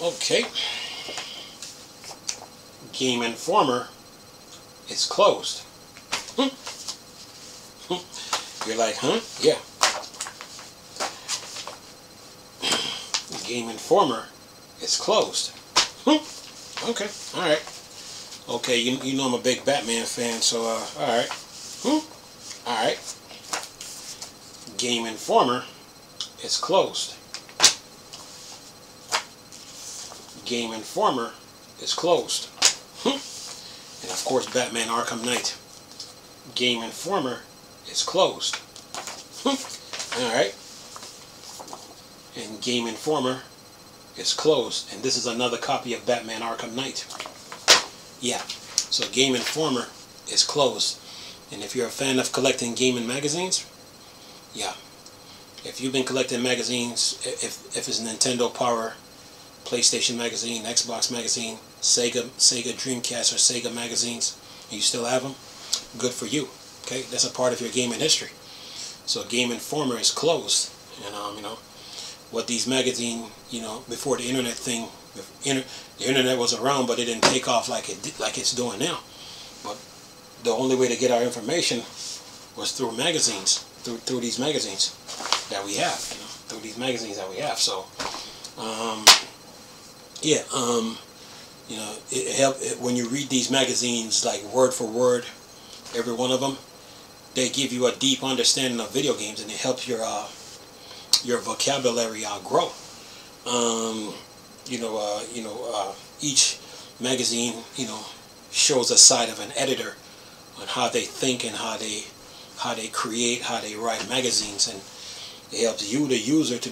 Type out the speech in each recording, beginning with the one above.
Okay. Game Informer is closed. You're like, huh? Yeah. Game Informer is closed. Okay. All right. Okay. You know I'm a big Batman fan, so all right. All right. Game Informer is closed. Game Informer is closed. And of course, Batman Arkham Knight. Game Informer is closed. Alright. And Game Informer is closed. And this is another copy of Batman Arkham Knight. Yeah. So Game Informer is closed. And if you're a fan of collecting gaming magazines, yeah. If you've been collecting magazines, if it's Nintendo Power, PlayStation Magazine, Xbox Magazine, Sega Dreamcast, or Sega magazines, and you still have them, good for you. Okay, that's a part of your gaming history. So Game Informer is closed, and what these magazines, before the internet thing, the internet was around, but it didn't take off like it's doing now. But the only way to get our information was through magazines, through these magazines that we have, through these magazines that we have. So, yeah, it helps when you read these magazines, like word for word, every one of them. They give you a deep understanding of video games, and it helps your vocabulary grow. Each magazine, shows a side of an editor on how they think and how they create, how they write magazines, and it helps you, the user, to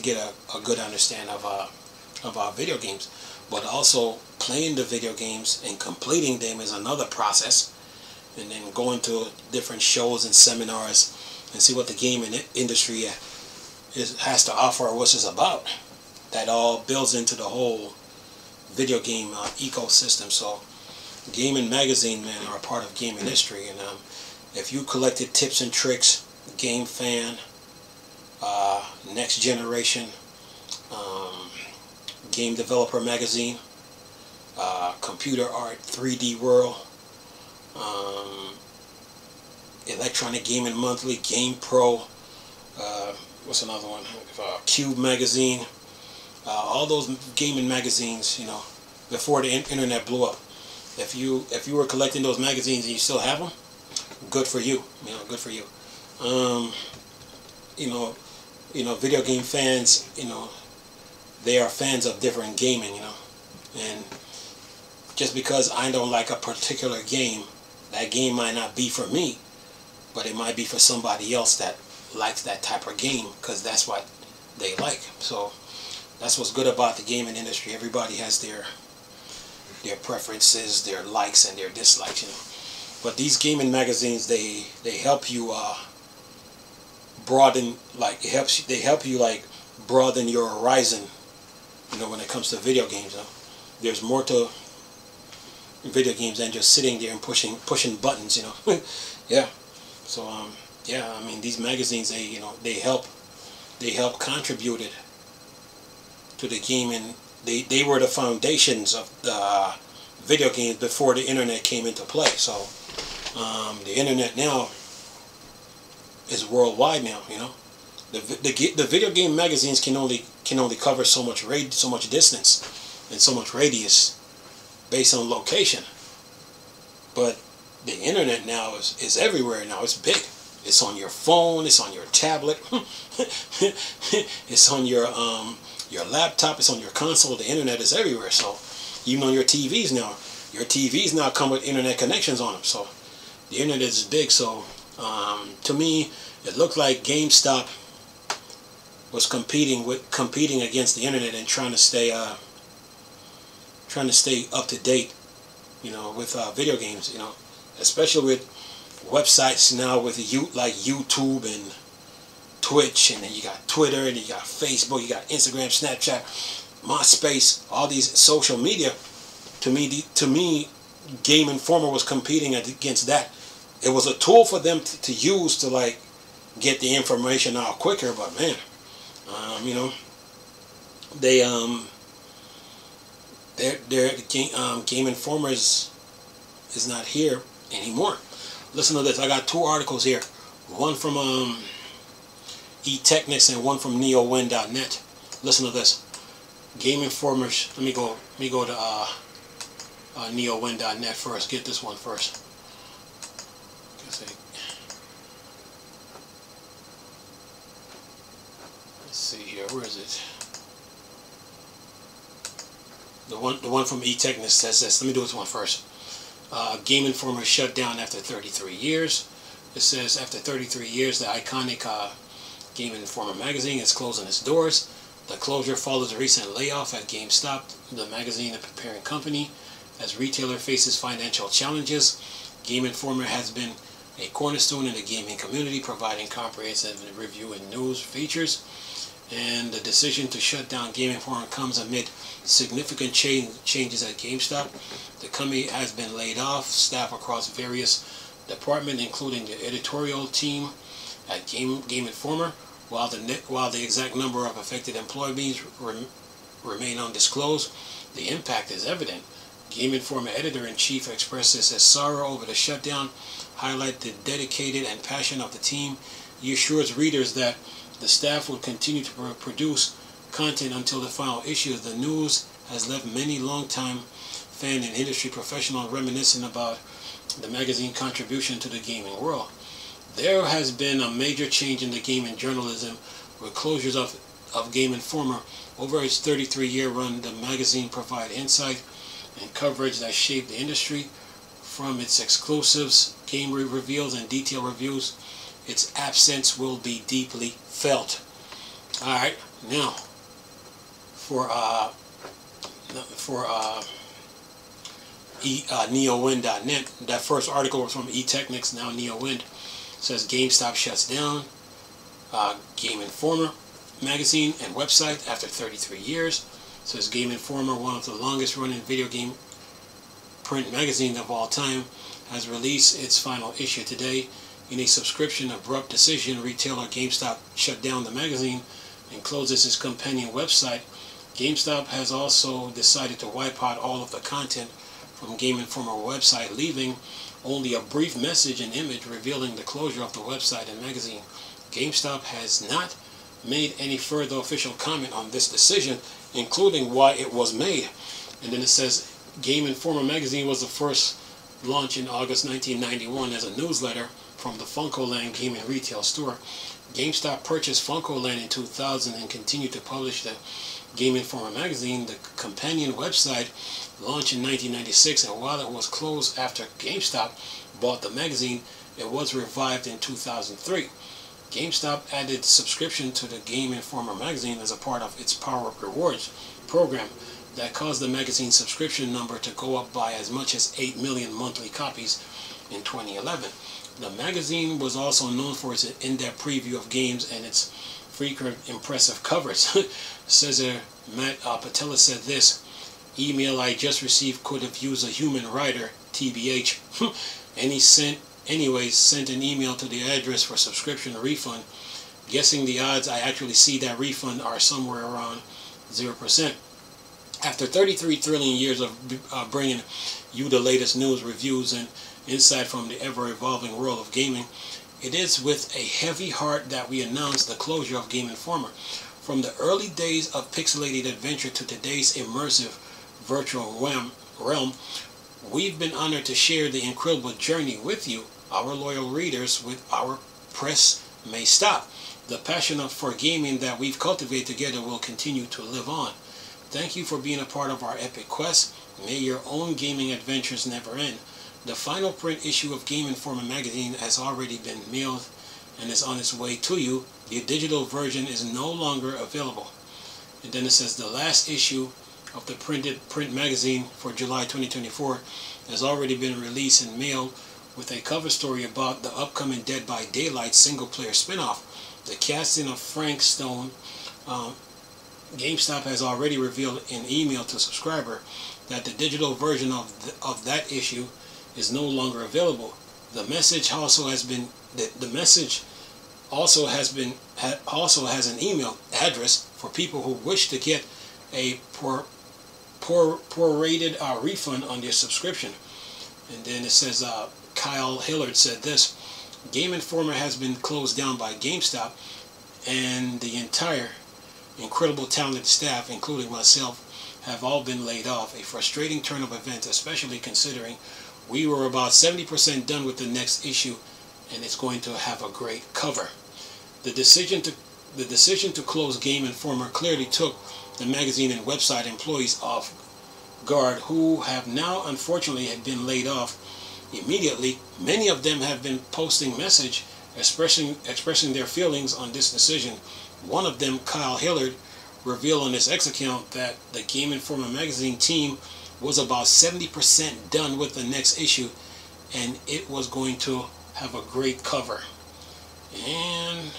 get a good understanding of our video games. But also playing the video games and completing them is another process. And then going to different shows and seminars and see what the gaming industry has to offer, or what it's about. That all builds into the whole video game ecosystem. So gaming magazine, man, are a part of gaming history. And if you collected tips and tricks, Game Fan, Next Generation, Game Developer Magazine, Computer Art, 3D World, Electronic Gaming Monthly, Game Pro, what's another one? Cube Magazine, all those gaming magazines, before the internet blew up. If you were collecting those magazines and you still have them, good for you. Good for you. Video game fans, they are fans of different gaming, and just because I don't like a particular game, that game might not be for me, but it might be for somebody else that likes that type of game, because that's what they like. So that's what's good about the gaming industry. Everybody has their preferences, their likes and their dislikes, But these gaming magazines, they help you broaden, they help you broaden your horizon, when it comes to video games. There's more to video games than just sitting there and pushing buttons, Yeah. So yeah, I mean, these magazines, they help contributed to the gaming. They were the foundations of the video games before the internet came into play. So the internet now is worldwide now. The video game magazines can only cover so much distance and so much radius based on location. But the internet now is everywhere now. It's big. It's on your phone. It's on your tablet. It's on your laptop. It's on your console. The internet is everywhere. So even on your TVs now come with internet connections on them. So the internet is big. So to me, it looked like GameStop was competing against the internet and trying to stay up to date, with video games, especially with websites now with like YouTube and Twitch, and then you got Twitter, and you got Facebook, you got Instagram, Snapchat, MySpace, all these social media. To me, Game Informer was competing against that. It was a tool for them to use to get the information out quicker. But man, Game Informer is not here anymore. Listen to this. I got two articles here. One from eTechnics and one from NeoWin.net. Listen to this. Game Informers. Let me go to NeoWin.net first. Get this one first. Let's see here. Where is it? The one from eTechnics says this. Let me do this one first. Game Informer shut down after 33 years. It says after 33 years, the iconic Game Informer magazine is closing its doors. The closure follows a recent layoff at GameStop, the magazine and preparing company, as retailer faces financial challenges. Game Informer has been a cornerstone in the gaming community, providing comprehensive review and news features. And the decision to shut down Game Informer comes amid significant changes at GameStop. The company has been laid off staff across various departments, including the editorial team at Game Informer. While the exact number of affected employees remain undisclosed, the impact is evident. Game Informer editor-in-chief expresses his sorrow over the shutdown, highlight the dedicated and passion of the team. He assures readers that the staff will continue to produce content until the final issue. The news has left many longtime fan and industry professionals reminiscing about the magazine contribution to the gaming world. There has been a major change in the gaming journalism with closures of Game Informer. Over its 33-year run, the magazine provides insight and coverage that shaped the industry. From its exclusives, game reveals, and detailed reviews, its absence will be deeply felt. Alright, now for NeoWin.net. That first article was from eTechnics, now NeoWin. Says GameStop shuts down Game Informer magazine and website after 33 years. Says Game Informer, one of the longest running video game print magazines of all time, has released its final issue today. In a subscription abrupt decision, retailer GameStop shut down the magazine and closes its companion website. GameStop has also decided to wipe out all of the content from Game Informer website, leaving only a brief message and image revealing the closure of the website and magazine. GameStop has not made any further official comment on this decision, including why it was made. And then it says Game Informer magazine was the first launched in August 1991 as a newsletter from the FuncoLand gaming retail store. GameStop purchased FuncoLand in 2000 and continued to publish the Game Informer magazine. The companion website launched in 1996, and while it was closed after GameStop bought the magazine, it was revived in 2003. GameStop added subscription to the Game Informer magazine as a part of its Power Up Rewards program that caused the magazine subscription number to go up by as much as 8 million monthly copies in 2011. The magazine was also known for its in-depth preview of games and its frequent impressive covers. Cesar Matt Patella said this: "Email I just received could have used a human writer, TBH. Anyways, sent an email to the address for subscription refund. Guessing the odds I actually see that refund are somewhere around 0%. After 33 thrilling years of bringing you the latest news, reviews, and insight from the ever-evolving world of gaming, it is with a heavy heart that we announce the closure of Game Informer. From the early days of pixelated adventure to today's immersive virtual realm, we've been honored to share the incredible journey with you, our loyal readers. With our press may stop, the passion for gaming that we've cultivated together will continue to live on. Thank you for being a part of our epic quest. May your own gaming adventures never end. The final print issue of Game Informer magazine has already been mailed and is on its way to you. The digital version is no longer available." And then it says the last issue of the print magazine for July 2024 has already been released and mailed, with a cover story about the upcoming Dead by Daylight single-player spin-off. The casting of Frank Stone. GameStop has already revealed in email to subscriber that the digital version of that issue is no longer available. The message also has an email address for people who wish to get a prorated refund on their subscription. And then it says Kyle Hillard said this: Game Informer has been closed down by GameStop, and the entire incredible talented staff, including myself, have all been laid off. A frustrating turn of events, especially considering we were about 70% done with the next issue, and it's going to have a great cover. The decision to close Game Informer clearly took the magazine and website employees off guard, who have now unfortunately been laid off immediately. Many of them have been posting message expressing their feelings on this decision. One of them, Kyle Hillard, revealed on his X account that the Game Informer magazine team was about 70% done with the next issue, and it was going to have a great cover. And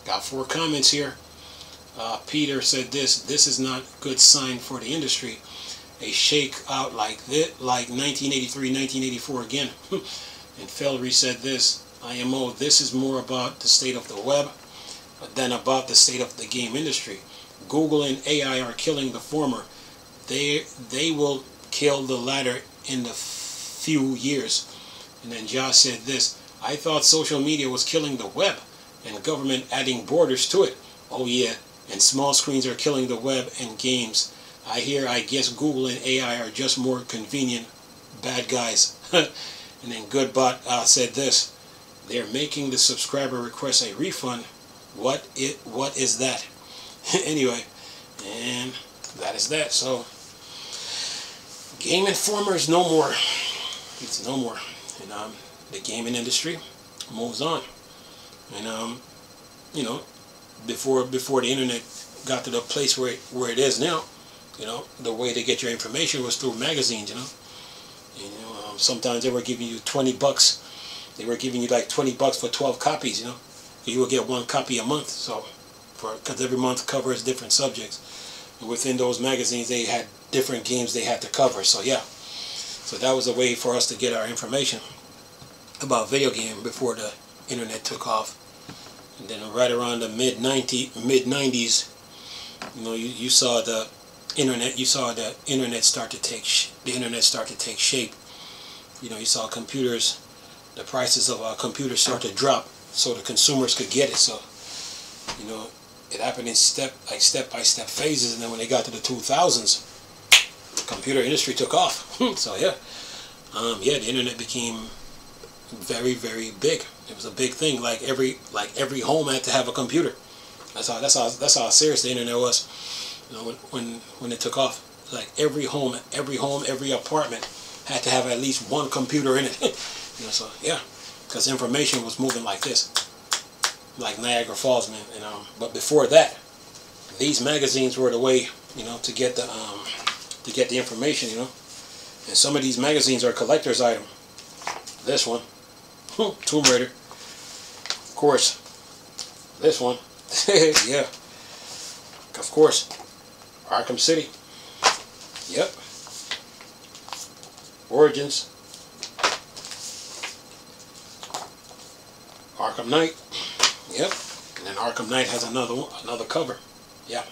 got 4 comments here. Peter said this is not a good sign for the industry. A shake out like 1983, 1984 again. And Felry said this: IMO, this is more about the state of the web than about the state of the game industry. Google and AI are killing the former. They will kill the latter in a few years. And then Josh said this: I thought social media was killing the web and government adding borders to it. Oh yeah, and small screens are killing the web and games. I guess Google and AI are just more convenient bad guys. And then Goodbot said this: they're making the subscriber request a refund. What is that? Anyway, and that is that. So Game Informer is no more. It's no more. And the gaming industry moves on. And you know, before the internet got to the place where it is now, you know, the way to get your information was through magazines. Sometimes they were giving you $20. They were giving you like $20 for 12 copies. You would get 1 copy a month. So, because every month covers different subjects, and within those magazines they had different games they had to cover. So yeah, so that was a way for us to get our information about video game before the internet took off. And then right around the mid 90s, you saw the internet start to take shape. You saw computers, the prices of computers start to drop so the consumers could get it. So it happened in step-by-step phases, and then when they got to the 2000s, the computer industry took off. So yeah, the internet became very, very big. It was a big thing. Like every home had to have a computer. That's how serious the internet was. When it took off, like every home, every apartment had to have at least 1 computer in it. So yeah, because information was moving like this, like Niagara Falls, man. But before that, these magazines were the way, to get the information, And some of these magazines are collector's item. This one, Tomb Raider. Of course, this one, yeah. Of course, Arkham City. Yep. Origins. Arkham Knight. Yep. And then Arkham Knight has another cover. Yeah.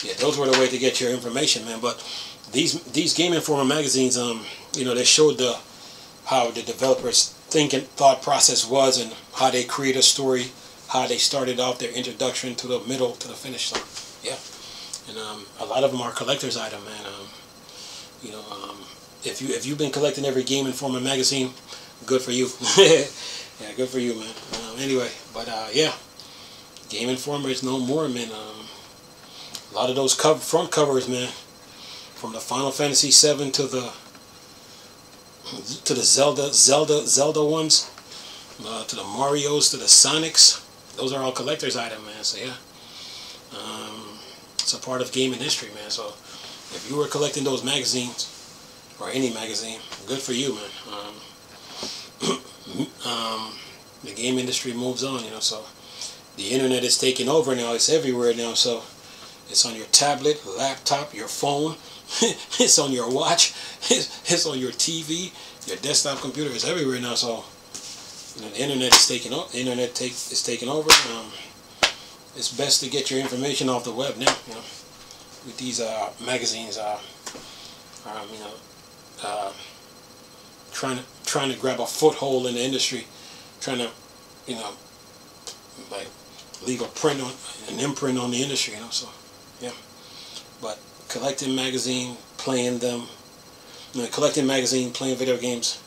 Yeah, those were the way to get your information, man. But these Game Informer magazines, they showed how the developers' thought process was, and how they create a story, how they started off their introduction to the middle to the finish. So yeah. And a lot of them are collector's item, man. If you've been collecting every Game Informer magazine, good for you. Yeah, good for you, man. Anyway, but yeah, Game Informer is no more, man. A lot of those front covers, man, from the Final Fantasy VII to the Zelda ones, to the Marios, to the Sonics. Those are all collector's item, man. So yeah, it's a part of gaming history, man. So if you were collecting those magazines, or any magazine, good for you, man. The game industry moves on, so the internet is taking over now. It's everywhere now. So it's on your tablet, laptop, your phone. It's on your watch. It's on your TV, your desktop computer. It's everywhere now. So the internet is taking over. The internet is taking over. It's best to get your information off the web now. with these magazines, you know, trying to grab a foothold in the industry, trying to, you know, like leave an imprint on the industry, you know. So yeah, but collecting magazine, playing them, you know, collecting magazine, playing video games,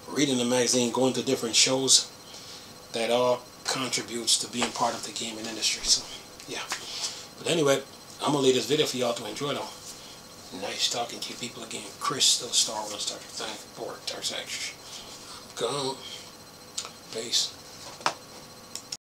reading the magazine, going to different shows, that all contributes to being part of the gaming industry. So yeah, but anyway, I'm gonna leave this video for y'all to enjoy though. Nice talking to you people again. Chris, the Star Wars Star Trek, Borg, Tarsax. Go. Peace.